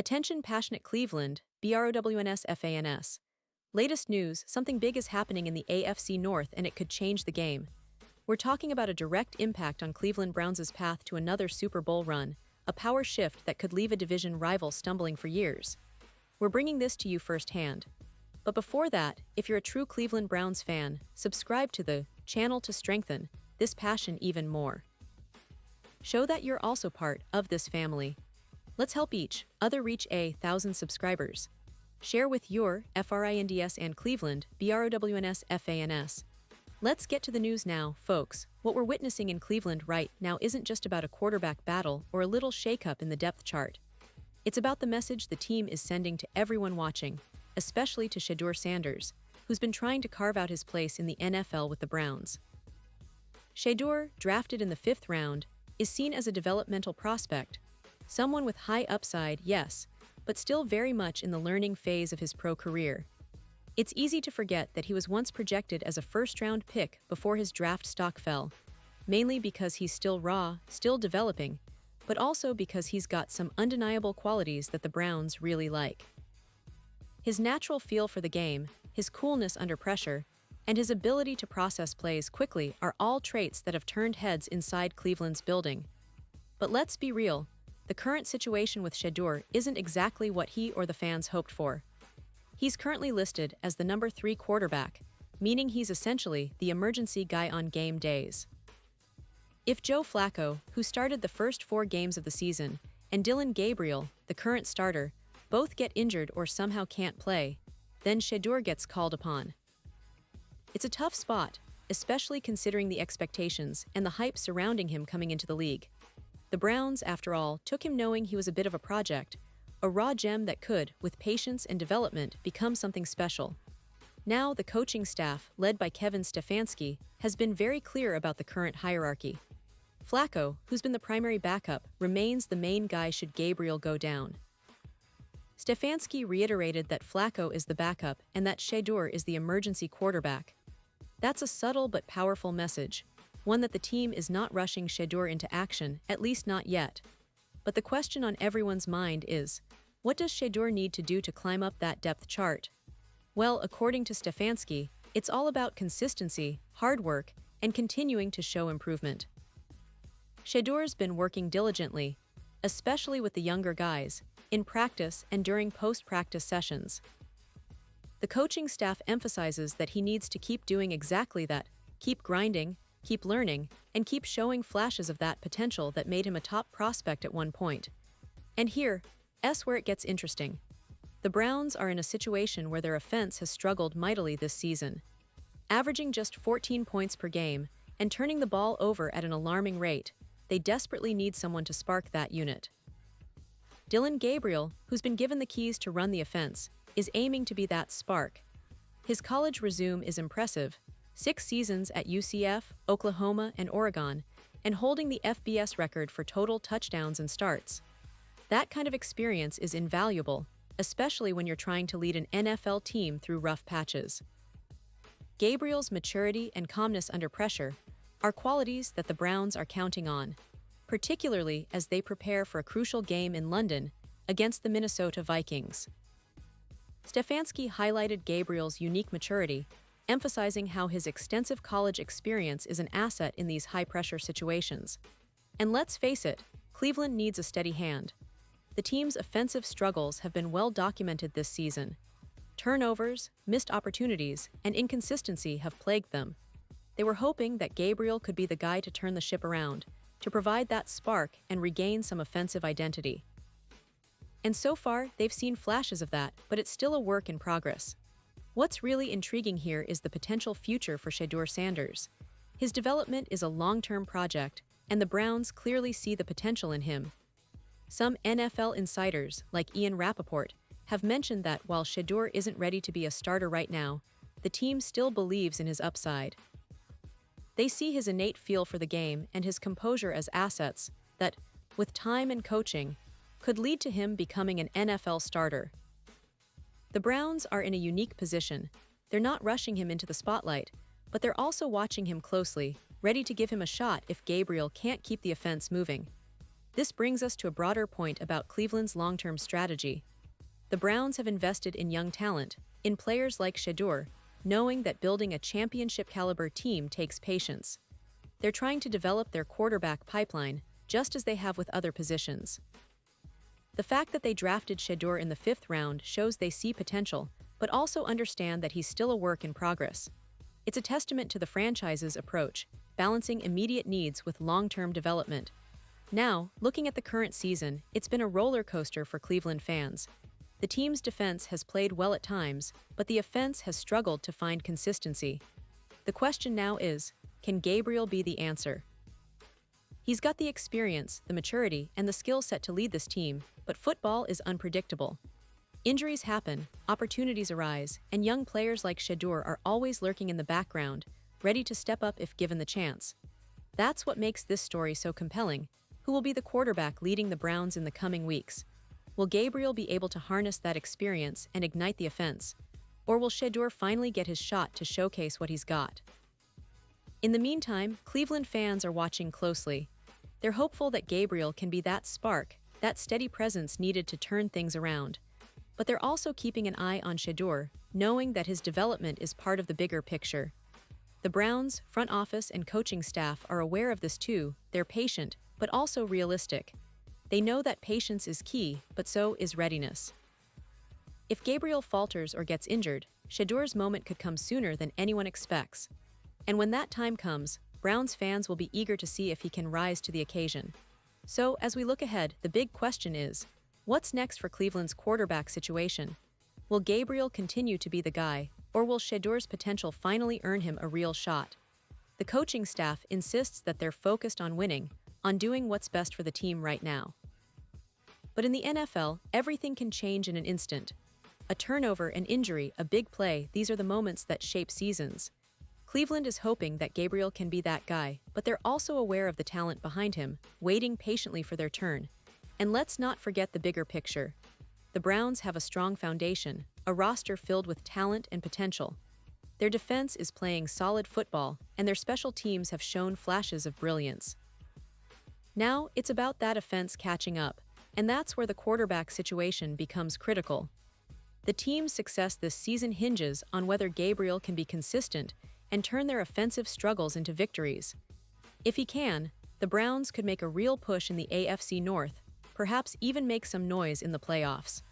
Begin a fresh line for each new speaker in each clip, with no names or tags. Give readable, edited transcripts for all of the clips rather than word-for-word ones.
Attention passionate Cleveland, BROWNS. Latest news, something big is happening in the AFC North and it could change the game. We're talking about a direct impact on Cleveland Browns' path to another Super Bowl run, a power shift that could leave a division rival stumbling for years. We're bringing this to you firsthand. But before that, if you're a true Cleveland Browns fan, subscribe to the channel to strengthen this passion even more. Show that you're also part of this family. Let's help each other reach 1,000 subscribers. Share with your FRINDS and Cleveland, BROWNS. Let's get to the news now, folks. What we're witnessing in Cleveland right now isn't just about a quarterback battle or a little shakeup in the depth chart. It's about the message the team is sending to everyone watching, especially to Shedeur Sanders, who's been trying to carve out his place in the NFL with the Browns. Shedeur, drafted in the 5th round, is seen as a developmental prospect, someone with high upside, yes, but still very much in the learning phase of his pro career. It's easy to forget that he was once projected as a first-round pick before his draft stock fell, mainly because he's still raw, still developing, but also because he's got some undeniable qualities that the Browns really like. His natural feel for the game, his coolness under pressure, and his ability to process plays quickly are all traits that have turned heads inside Cleveland's building. But let's be real, the current situation with Shedeur isn't exactly what he or the fans hoped for. He's currently listed as the number 3 quarterback, meaning he's essentially the emergency guy on game days. If Joe Flacco, who started the first 4 games of the season, and Dillon Gabriel, the current starter, both get injured or somehow can't play, then Shedeur gets called upon. It's a tough spot, especially considering the expectations and the hype surrounding him coming into the league. The Browns, after all, took him knowing he was a bit of a project, a raw gem that could, with patience and development, become something special. Now, the coaching staff, led by Kevin Stefanski, has been very clear about the current hierarchy. Flacco, who's been the primary backup, remains the main guy should Gabriel go down. Stefanski reiterated that Flacco is the backup and that Shedeur is the emergency quarterback. That's a subtle but powerful message, one that the team is not rushing Shedeur into action, at least not yet. But the question on everyone's mind is, what does Shedeur need to do to climb up that depth chart? Well, according to Stefanski, it's all about consistency, hard work, and continuing to show improvement. Shedeur's been working diligently, especially with the younger guys, in practice and during post-practice sessions. The coaching staff emphasizes that he needs to keep doing exactly that, keep grinding, keep learning, and keep showing flashes of that potential that made him a top prospect at one point. And here's where it gets interesting. The Browns are in a situation where their offense has struggled mightily this season, averaging just 14 points per game and turning the ball over at an alarming rate. They desperately need someone to spark that unit. Dillon Gabriel, who's been given the keys to run the offense, is aiming to be that spark. His college resume is impressive, 6 seasons at UCF, Oklahoma, and Oregon, and holding the FBS record for total touchdowns and starts. That kind of experience is invaluable, especially when you're trying to lead an NFL team through rough patches. Gabriel's maturity and calmness under pressure are qualities that the Browns are counting on, particularly as they prepare for a crucial game in London against the Minnesota Vikings. Stefanski highlighted Gabriel's unique maturity, emphasizing how his extensive college experience is an asset in these high-pressure situations. And let's face it, Cleveland needs a steady hand. The team's offensive struggles have been well documented this season. Turnovers, missed opportunities, and inconsistency have plagued them. They were hoping that Gabriel could be the guy to turn the ship around, to provide that spark and regain some offensive identity. And so far, they've seen flashes of that, but it's still a work in progress. What's really intriguing here is the potential future for Shedeur Sanders. His development is a long-term project, and the Browns clearly see the potential in him. Some NFL insiders, like Ian Rappaport, have mentioned that while Shedeur isn't ready to be a starter right now, the team still believes in his upside. They see his innate feel for the game and his composure as assets that, with time and coaching, could lead to him becoming an NFL starter. The Browns are in a unique position. They're not rushing him into the spotlight, but they're also watching him closely, ready to give him a shot if Gabriel can't keep the offense moving. This brings us to a broader point about Cleveland's long-term strategy. The Browns have invested in young talent, in players like Shedeur, knowing that building a championship-caliber team takes patience. They're trying to develop their quarterback pipeline, just as they have with other positions. The fact that they drafted Shedeur in the 5th round shows they see potential, but also understand that he's still a work in progress. It's a testament to the franchise's approach, balancing immediate needs with long-term development. Now, looking at the current season, it's been a roller coaster for Cleveland fans. The team's defense has played well at times, but the offense has struggled to find consistency. The question now is, can Gabriel be the answer? He's got the experience, the maturity, and the skill set to lead this team, but football is unpredictable. Injuries happen, opportunities arise, and young players like Shedeur are always lurking in the background, ready to step up if given the chance. That's what makes this story so compelling. Who will be the quarterback leading the Browns in the coming weeks? Will Gabriel be able to harness that experience and ignite the offense? Or will Shedeur finally get his shot to showcase what he's got? In the meantime, Cleveland fans are watching closely. They're hopeful that Gabriel can be that spark, that steady presence needed to turn things around. But they're also keeping an eye on Shedeur, knowing that his development is part of the bigger picture. The Browns, front office, and coaching staff are aware of this too. They're patient, but also realistic. They know that patience is key, but so is readiness. If Gabriel falters or gets injured, Shedeur's moment could come sooner than anyone expects. And when that time comes, Browns fans will be eager to see if he can rise to the occasion. So, as we look ahead, the big question is, what's next for Cleveland's quarterback situation? Will Gabriel continue to be the guy, or will Shedeur's potential finally earn him a real shot? The coaching staff insists that they're focused on winning, on doing what's best for the team right now. But in the NFL, everything can change in an instant. A turnover, an injury, a big play, these are the moments that shape seasons. Cleveland is hoping that Gabriel can be that guy, but they're also aware of the talent behind him, waiting patiently for their turn. And let's not forget the bigger picture. The Browns have a strong foundation, a roster filled with talent and potential. Their defense is playing solid football, and their special teams have shown flashes of brilliance. Now, it's about that offense catching up, and that's where the quarterback situation becomes critical. The team's success this season hinges on whether Gabriel can be consistent and turn their offensive struggles into victories. If he can, the Browns could make a real push in the AFC North, perhaps even make some noise in the playoffs.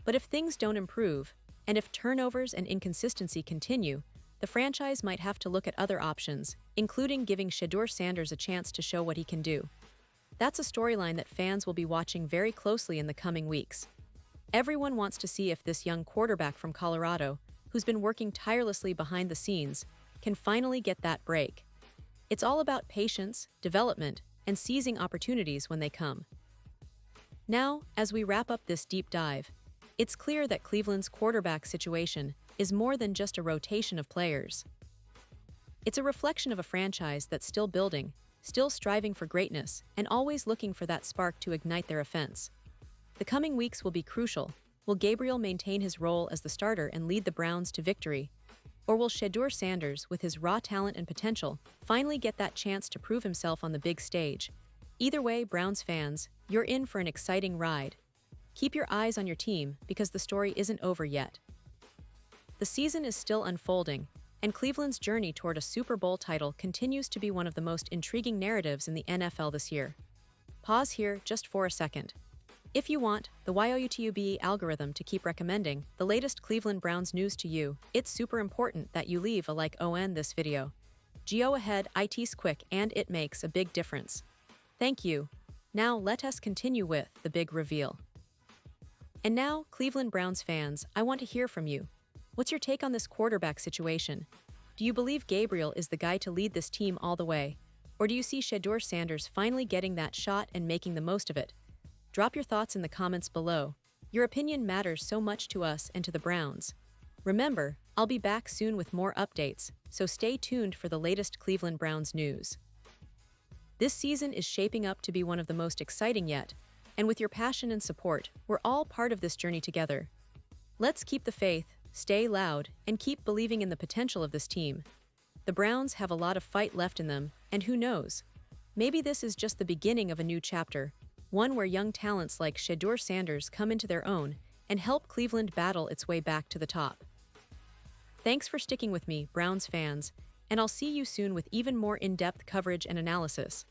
But if things don't improve, and if turnovers and inconsistency continue, the franchise might have to look at other options, including giving Shedeur Sanders a chance to show what he can do. That's a storyline that fans will be watching very closely in the coming weeks. Everyone wants to see if this young quarterback from Colorado, who's been working tirelessly behind the scenes, can finally get that break. It's all about patience, development, and seizing opportunities when they come. Now, as we wrap up this deep dive, it's clear that Cleveland's quarterback situation is more than just a rotation of players. It's a reflection of a franchise that's still building, still striving for greatness, and always looking for that spark to ignite their offense. The coming weeks will be crucial. Will Gabriel maintain his role as the starter and lead the Browns to victory? Or will Shedeur Sanders, with his raw talent and potential, finally get that chance to prove himself on the big stage? Either way, Browns fans, you're in for an exciting ride. Keep your eyes on your team because the story isn't over yet. The season is still unfolding, and Cleveland's journey toward a Super Bowl title continues to be one of the most intriguing narratives in the NFL this year. Pause here just for a second. If you want the YouTube algorithm to keep recommending the latest Cleveland Browns news to you, it's super important that you leave a like on this video. Go ahead, it's quick and it makes a big difference. Thank you. Now let us continue with the big reveal. And now, Cleveland Browns fans, I want to hear from you. What's your take on this quarterback situation? Do you believe Gabriel is the guy to lead this team all the way? Or do you see Shedeur Sanders finally getting that shot and making the most of it? Drop your thoughts in the comments below. Your opinion matters so much to us and to the Browns. Remember, I'll be back soon with more updates, so stay tuned for the latest Cleveland Browns news. This season is shaping up to be one of the most exciting yet, and with your passion and support, we're all part of this journey together. Let's keep the faith, stay loud, and keep believing in the potential of this team. The Browns have a lot of fight left in them, and who knows? Maybe this is just the beginning of a new chapter, one where young talents like Shedeur Sanders come into their own and help Cleveland battle its way back to the top. Thanks for sticking with me, Browns fans, and I'll see you soon with even more in-depth coverage and analysis.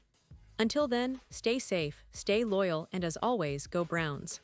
Until then, stay safe, stay loyal, and as always, go Browns.